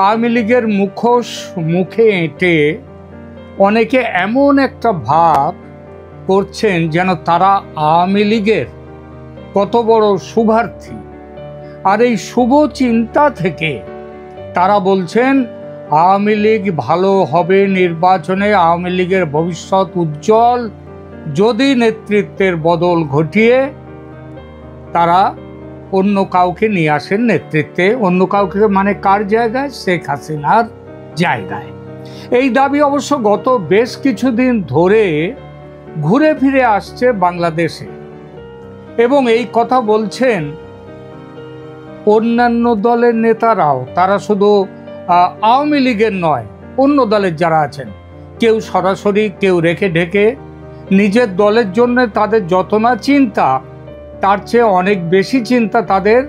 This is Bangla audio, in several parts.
আওয়ামী লীগের মুখোশ মুখে এঁটে অনেকে এমন একটা ভাব করছেন যেন তারা আওয়ামী লীগের কত বড় শুভার্থী। আর এই শুভ চিন্তা থেকে তারা বলছেন আওয়ামী লীগ ভালো হবে নির্বাচনে, আওয়ামী লীগের ভবিষ্যৎ উজ্জ্বল যদি নেতৃত্বের বদল ঘটিয়ে তারা অন্য কাউকে নিয়ে আসেন নেতৃত্বে। অন্য কাউকে মানে কার জায়গায়? শেখ হাসিনার জায়গায়। এই দাবি অবশ্য গত বেশ কিছুদিন ধরে ঘুরে ফিরে আসছে বাংলাদেশে, এবং এই কথা বলছেন অন্যান্য দলের নেতারাও। তারা শুধু আওয়ামী লীগের নয়, অন্য দলের যারা আছেন, কেউ সরাসরি, কেউ রেখে ঢেকে। নিজের দলের জন্য তাদের যত না চিন্তা, তার চেয়ে অনেক বেশি চিন্তা তাদের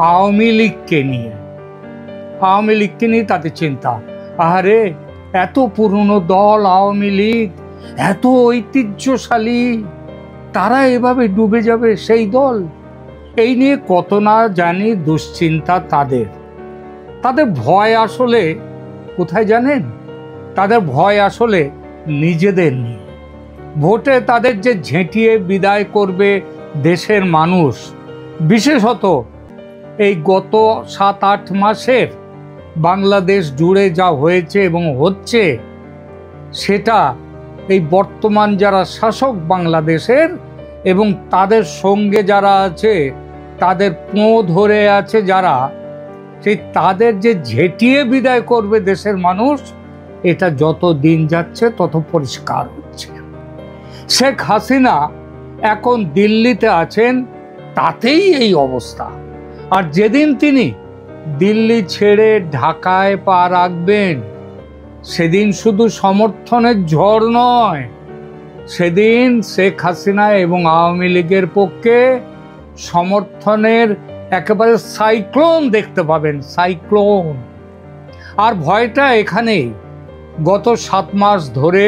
আওয়ামী লীগকে নিয়ে। আওয়ামী লীগকে নিয়ে তাদের চিন্তা। আরে এত পুরনো দল আওয়ামী লীগ, এত ঐতিহ্যশালী, তারা এভাবে ডুবে যাবে সেই দল? এই নিয়ে কত না জানি দুশ্চিন্তা তাদের। তাদের ভয় আসলে কোথায় জানেন? তাদের ভয় আসলে নিজেদের নিয়ে। ভোটে তাদের যে ঝেঁটিয়ে বিদায় করবে দেশের মানুষ, বিশেষত এই গত 7-8 মাসের বাংলাদেশ জুড়ে যা হয়েছে এবং হচ্ছে, সেটা এই বর্তমান যারা শাসক বাংলাদেশের এবং তাদের সঙ্গে যারা আছে, তাদের পোঁ ধরে আছে যারা, সেই তাদের যে ঝেঁটিয়ে বিদায় করবে দেশের মানুষ, এটা যত দিন যাচ্ছে তত পরিষ্কার হচ্ছে। শেখ হাসিনা এখন দিল্লিতে আছেন, তাতেই এই অবস্থা। আর যেদিন তিনি দিল্লি ছেড়ে ঢাকায় পা রাখবেন, সেদিন শুধু সমর্থনের ঝড় নয়, সেদিন শেখ হাসিনা এবং আওয়ামী লীগের পক্ষে সমর্থনের একেবারে সাইক্লোন দেখতে পাবেন, সাইক্লোন। আর ভয়টা এখানেই। গত 7 মাস ধরে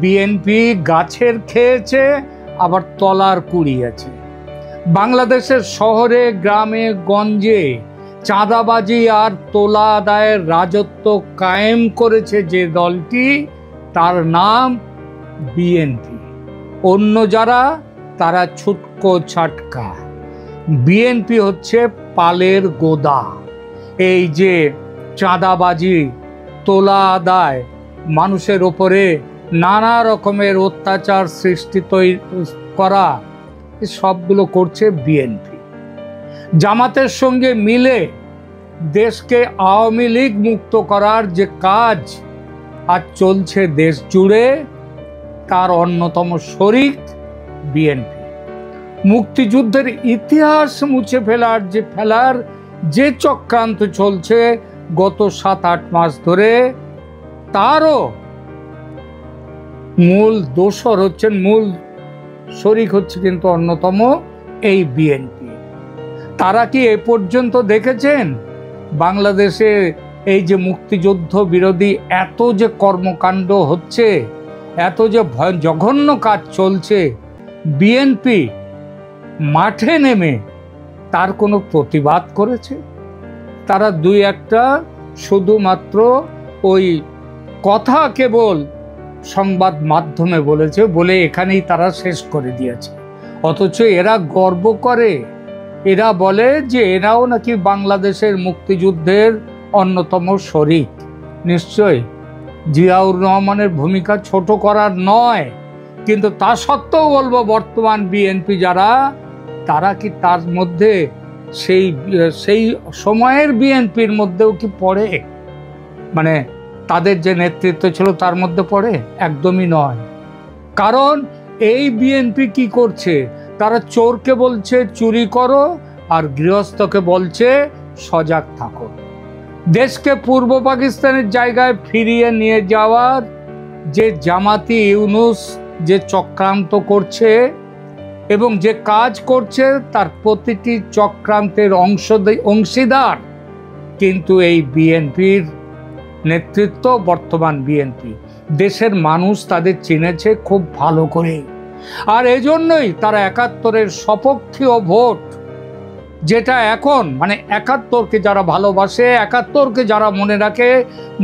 বিএনপি গাছের খেয়েছে, আবার তলার কুড়িয়েছে। বাংলাদেশের শহরে গ্রামে গঞ্জে চাঁদাবাজি আর তোলা আদায়ের রাজত্ব কায়েম করেছে যে দলটি, তার নাম বিএনপি। অন্য যারা, তারা ছুটকো ছাটকা। বিএনপি হচ্ছে পালের গোদা। এই যে চাঁদাবাজি, তোলা আদায়, মানুষের ওপরে নানা রকমের অত্যাচার সৃষ্টি করা, সবগুলো করছে বিএনপি। জামাতের সঙ্গে মিলে দেশকে আওয়ামী লীগ মুক্ত করার যে কাজ আজ চলছে দেশ জুড়ে, তার অন্যতম শরিক বিএনপি। মুক্তিযুদ্ধের ইতিহাস মুছে ফেলার যে চক্রান্ত চলছে গত 7-8 মাস ধরে, তারও মূল দোসর হচ্ছেন, মূল শরিক হচ্ছে কিন্তু অন্যতম এই বিএনপি। তারা কি এ পর্যন্ত দেখেছেন বাংলাদেশে এই যে মুক্তিযুদ্ধ বিরোধী এত যে কর্মকাণ্ড হচ্ছে, এত যে জঘন্য কাজ চলছে, বিএনপি মাঠে নেমে তার কোনো প্রতিবাদ করেছে? তারা 2-1টা শুধুমাত্র ওই কথা কেবল সংবাদ মাধ্যমে বলেছে, বলে এখানেই তারা শেষ করে দিয়েছে। অথচ এরা গর্ব করে, এরা বলে যে এরাও নাকি বাংলাদেশের মুক্তিযুদ্ধের অন্যতম শরিক। নিশ্চয় জিয়াউর রহমানের ভূমিকা ছোট করার নয়, কিন্তু তা সত্ত্বেও বলবো বর্তমান বিএনপি যারা, তারা কি তার মধ্যে সেই সময়ের বিএনপির মধ্যেও কি পড়ে? মানে তাদের যে নেতৃত্ব ছিল তার মধ্যে পড়ে? একদমই নয়। কারণ এই বিএনপি কি করছে? তারা চোরকে বলছে চুরি করো, আর গৃহস্থকে বলছে সজাগ থাকো। দেশকে পূর্ব পাকিস্তানের জায়গায় ফিরিয়ে নিয়ে যাওয়ার যে জামাতি ইউনূস যে চক্রান্ত করছে এবং যে কাজ করছে, তার প্রতিটি চক্রান্তের অংশীদার কিন্তু এই বিএনপির নেতৃত্ব, বর্তমান বিএনপি। দেশের মানুষ তাদের চিনেছে খুব ভালো করে। আর এজন্যই তারা 71-এর সপক্ষীয় ভোট যেটা এখন মানে ৭১কে যারা ভালোবাসে, ৭১কে যারা মনে রাখে,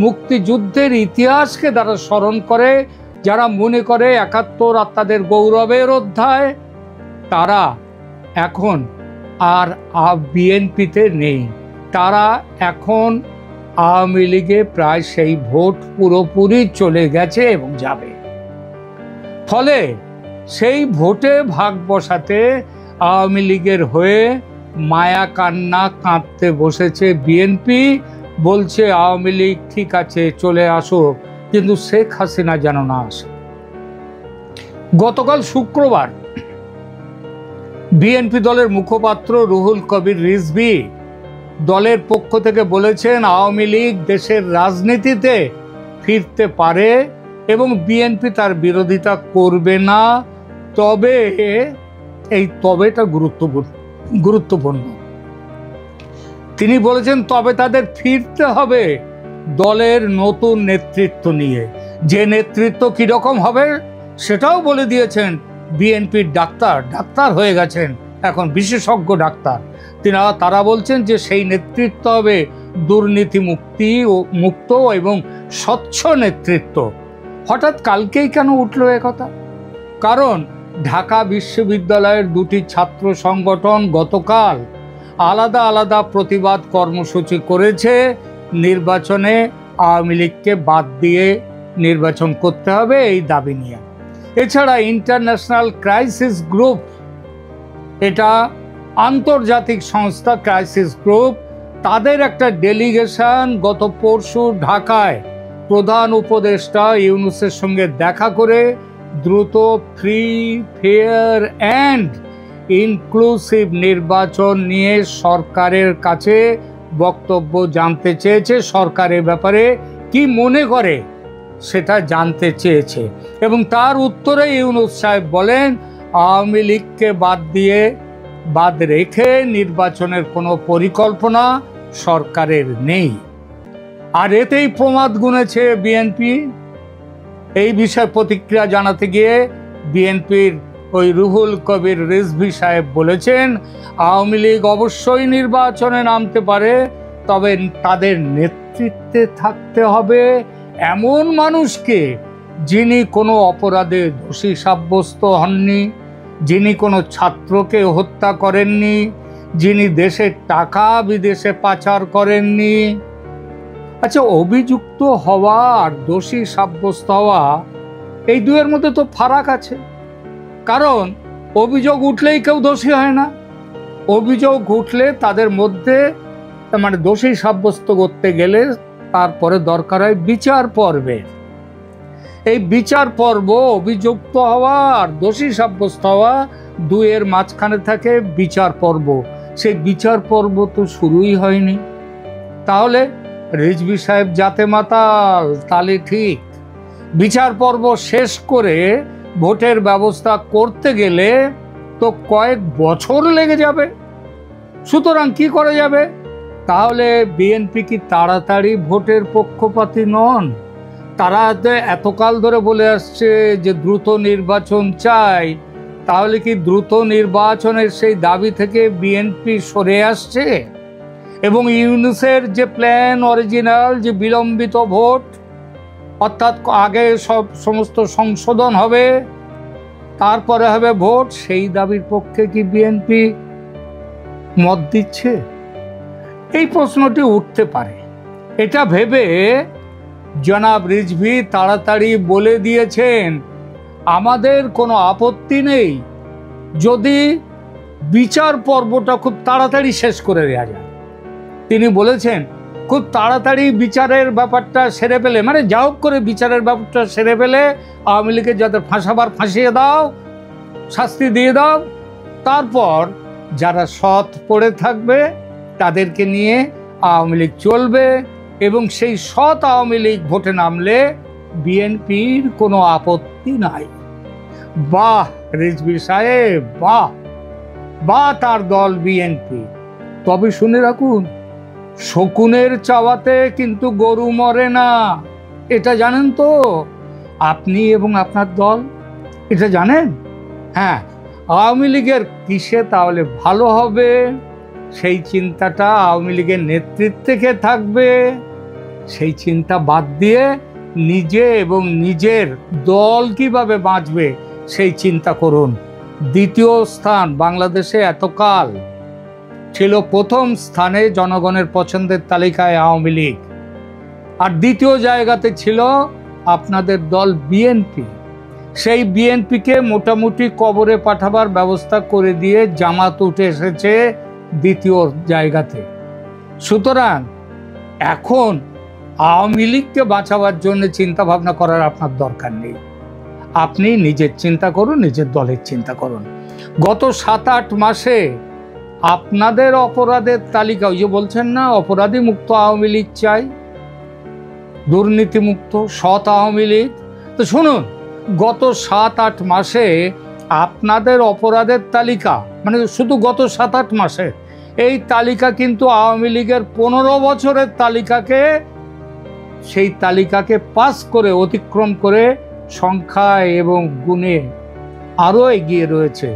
মুক্তিযুদ্ধের ইতিহাসকে যারা স্মরণ করে, যারা মনে করে ৭১ আর তাদের গৌরবের অধ্যায়, তারা এখন আর বিএনপিতে নেই। তারা এখন আওয়ামী লীগে প্রায় সেই ভোট পুরোপুরি চলে গেছে এবং যাবে। ফলে সেই ভোটে ভাগ বসাতে আওয়ামী লীগের হয়ে মায়া কান্না কাঁদতে বসেছে বিএনপি। বলছে আওয়ামী লীগ ঠিক আছে চলে আসুক, কিন্তু শেখ হাসিনা যেন না আসে। গতকাল শুক্রবার বিএনপি দলের মুখপাত্র রুহুল কবির রিজভী দলের পক্ষ থেকে বলেছেন আওয়ামী লীগ দেশের রাজনীতিতে ফিরতে পারে এবং বিএনপি তার বিরোধিতা করবে না। তবে এই তবেটা গুরুত্বপূর্ণ। তিনি বলেছেন তবে তাদের ফিরতে হবে দলের নতুন নেতৃত্ব নিয়ে। যে নেতৃত্ব কিরকম হবে সেটাও বলে দিয়েছেন। বিএনপির ডাক্তার হয়ে গেছেন এখন, বিশেষজ্ঞ ডাক্তার। তারা বলছেন যে সেই নেতৃত্ব হবে দুর্নীতি মুক্ত এবং স্বচ্ছ নেতৃত্ব। হঠাৎ কালকেই কেন উঠলো কথা? কারণ ঢাকা বিশ্ববিদ্যালয়ের দুটি ছাত্র সংগঠন গতকাল আলাদা আলাদা প্রতিবাদ কর্মসূচি করেছে। নির্বাচনে আওয়ামী লীগকে বাদ দিয়ে নির্বাচন করতে হবে এই দাবি নিয়ে। এছাড়া ইন্টারন্যাশনাল ক্রাইসিস গ্রুপ, এটা আন্তর্জাতিক সংস্থা ক্রাইসিস গ্রুপ, তাদের একটা ডেলিগেশন গত পরশু ঢাকায় প্রধান উপদেষ্টা ইউনূসের সঙ্গে দেখা করে দ্রুত ফ্রি, ফেয়ার অ্যান্ড ইনক্লুসিভ নির্বাচন নিয়ে সরকারের কাছে বক্তব্য জানতে চেয়েছে। সরকারের ব্যাপারে কি মনে করে সেটা জানতে চেয়েছে এবং তার উত্তরে ইউনূস সাহেব বলেন আওয়ামী লীগকে বাদ রেখে নির্বাচনের কোনো পরিকল্পনা সরকারের নেই। আর এতেই প্রমাদ গুনেছে বিএনপি। এই বিষয়ে প্রতিক্রিয়া জানাতে গিয়ে বিএনপির ওই রুহুল কবির রিজভী সাহেব বলেছেন আওয়ামী লীগ অবশ্যই নির্বাচনে নামতে পারে, তবে তাদের নেতৃত্বে থাকতে হবে এমন মানুষকে যিনি কোনো অপরাধে দোষী সাব্যস্ত হননি, যিনি কোনো ছাত্রকে হত্যা করেননি, যিনি দেশের টাকা বিদেশে পাচার করেননি। আচ্ছা, অভিযুক্ত হওয়া আর দোষী সাব্যস্ত হওয়া এই দুয়ের মধ্যে তো ফারাক আছে। কারণ অভিযোগ উঠলেই কেউ দোষী হয় না। অভিযোগ উঠলে তাদের মধ্যে মানে দোষী সাব্যস্ত করতে গেলে তারপরে দরকার হয় বিচার পর্বের। এই বিচার পর্ব, অভিযুক্ত হওয়া আর দোষী সাব্যস্ত হওয়া দুয়ের মাঝখানে থাকে বিচার পর্ব। সেই বিচার পর্ব তো শুরুই হয়নি। তাহলে রিজভী সাহেব জাতে মাতাল, তালে ঠিক। বিচার পর্ব শেষ করে ভোটের ব্যবস্থা করতে গেলে তো কয়েক বছর লেগে যাবে। সুতরাং কি করা যাবে? তাহলে বিএনপি কি তাড়াতাড়ি ভোটের পক্ষপাতী নন? তারা এতকাল ধরে বলে আসছে যে দ্রুত নির্বাচন চাই, তাহলে কি দ্রুত নির্বাচনের সেই দাবি থেকে বিএনপি সরে আসছে? এবং ইউনূসের যে প্ল্যান অরিজিনাল, যে বিলম্বিত ভোট, অর্থাৎ আগে সমস্ত সংশোধন হবে তারপরে হবে ভোট, সেই দাবির পক্ষে কি বিএনপি মত দিচ্ছে? এই প্রশ্নটি উঠতে পারে। এটা ভেবে জনাব রিজভী তাড়াতাড়ি বলে দিয়েছেন আমাদের কোনো আপত্তি নেই যদি বিচার পর্বটা খুব তাড়াতাড়ি শেষ করে দেওয়া যায়। তিনি বলেছেন খুব তাড়াতাড়ি বিচারের ব্যাপারটা সেরে ফেলে, মানে যা হোক করে বিচারের ব্যাপারটা সেরে ফেলে আওয়ামী লীগের যাদের ফাঁসাবার ফাঁসিয়ে দাও, শাস্তি দিয়ে দাও। তারপর যারা সৎ পড়ে থাকবে তাদেরকে নিয়ে আওয়ামী লীগ চলবে এবং সেই সৎ আওয়ামী লীগ ভোটে নামলে বিএনপির কোনো আপত্তি নাই। বাহ রিজভী সাহেব, বাহ বাহ তার দল বিএনপি। তবে শুনে রাখুন, শকুনের চাওয়াতে কিন্তু গরু মরে না, এটা জানেন তো? আপনি এবং আপনার দল এটা জানেন? হ্যাঁ, আওয়ামী লীগের কিসে তাহলে ভালো হবে? সেই চিন্তাটা আওয়ামী লীগের নেতৃত্বে কে থাকবে, সেই চিন্তা বাদ দিয়ে নিজে এবং নিজের দল কিভাবে বাঁচবে সেই চিন্তা করুন। দ্বিতীয় স্থান বাংলাদেশে এতকাল ছিল প্রথম স্থানে জনগণের পছন্দের তালিকায় আওয়ামী লীগ, আর দ্বিতীয় জায়গাতে ছিল আপনাদের দল বিএনপি। সেই বিএনপিকে মোটামুটি কবরে পাঠাবার ব্যবস্থা করে দিয়ে জামাত উঠে এসেছে দ্বিতীয় জায়গাতে। সুতরাং এখন আওয়ামী লীগকে বাঁচাবার জন্য চিন্তা ভাবনা করার আপনার দরকার নেই। আপনি নিজের চিন্তা করুন, নিজের দলের চিন্তা করুন। গত 7-8 মাসে আপনাদের অপরাধের তালিকা, ওই যে বলছেন না অপরাধী মুক্ত আওয়ামী লীগ চাই, দুর্নীতিমুক্ত সৎ আওয়ামী লীগ। তো শুনুন, গত 7-8 মাসে আপনাদের অপরাধের তালিকা, মানে শুধু গত 7-8 মাসে, এই তালিকা কিন্তু আওয়ামী লীগের 15 বছরের তালিকাকে, সেই তালিকাকে পাস করে অতিক্রম করে সংখ্যায় এবং গুণে আরও এগিয়ে রয়েছে।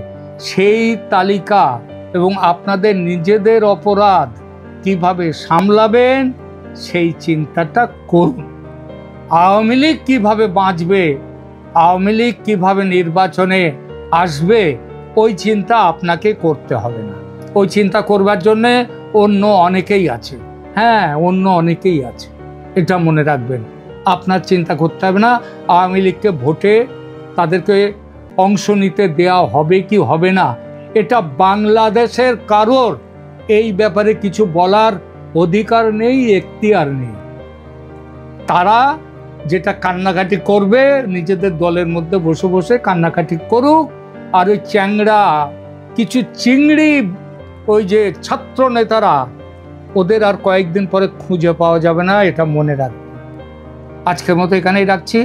সেই তালিকা এবং আপনাদের নিজেদের অপরাধ কিভাবে সামলাবেন সেই চিন্তাটা করুন। আওয়ামী লীগ কীভাবে বাঁচবে, আওয়ামী লীগ কীভাবে নির্বাচনে আসবে, ওই চিন্তা আপনাকে করতে হবে না। ওই চিন্তা করবার জন্যে অন্য অনেকেই আছে। হ্যাঁ, অন্য অনেকেই আছে, এটা মনে রাখবেন। আপনার চিন্তা করতে হবে না আওয়ামী লীগকে ভোটে তাদেরকে অংশ নিতে দেওয়া হবে কি হবে না। এটা বাংলাদেশের কারোর এই ব্যাপারে কিছু বলার অধিকার নেই, এখতিয়ার নেই। তারা যেটা কান্নাকাটি করবে নিজেদের দলের মধ্যে বসে বসে কান্নাকাটি করুক। আর ওই চ্যাংড়া কিছু চিংড়ি ওই যে ছাত্র নেতারা, ওদের আর কয়েকদিন পরে খুঁজে পাওয়া যাবে না, এটা মনে রাখবেন। আজকের মতো এখানেই রাখছি।